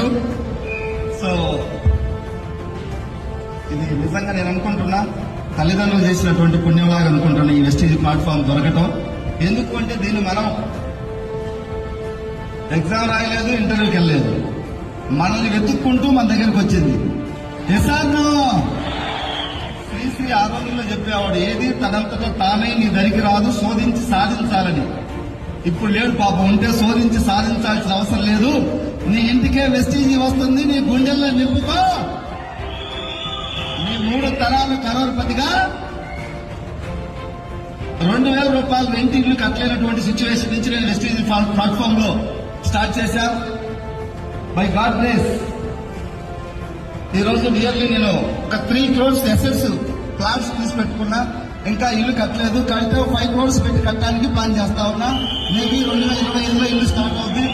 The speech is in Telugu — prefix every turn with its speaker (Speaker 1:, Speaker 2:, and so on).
Speaker 1: యూ. సో ఇది నిజంగా నేను అనుకుంటున్నా తల్లిదండ్రులు చేసినటువంటి పుణ్యంలాగా అనుకుంటున్నా ఈ వెస్టీజ్ ప్లాట్ఫామ్ దొరకటం. ఎందుకు అంటే దీన్ని మనం ఎగ్జామ్ రాయలేదు, ఇంటర్వ్యూకి వెళ్ళలేదు, మనల్ని వెతుక్కుంటూ మన దగ్గరికి వచ్చింది. ఎసార్నో శ్రీశ్రీ ఆ రోజుల్లో చెప్పేవాడు, ఏది తనంతటా తానే నీ దరికి రాదు, శోధించి సాధించాలని. ఇప్పుడు లేడు పాపం, ఉంటే శోధించి సాధించాల్సిన అవసరం లేదు. నీ ఇంటికే వెస్టీజీ వస్తుంది, నీ గుండెల్లో నింపుకో. నీ 3 తరాలు కరోర్పతిగా 2000 రూపాయలు రెంట్ ఇల్లు కట్టలేనటువంటి సిచ్యువేషన్ నుంచి నేను వెస్టీజీ ప్లాట్ఫామ్ లో స్టార్ట్ చేశా. బై గాడ్ గ్రేస్ ఈ రోజు నియర్లీ నేను ఒక 3 crores ఎసెట్స్ ప్లాట్స్ తీసి పెట్టుకున్నా. ఇంకా ఇల్లు కట్టలేదు, కడితే 5 crores పెట్టి కట్టడానికి ప్లాన్ చేస్తా ఉన్నా. మేబీ 2025లో ఇల్లు స్టార్ట్ అవుతుంది.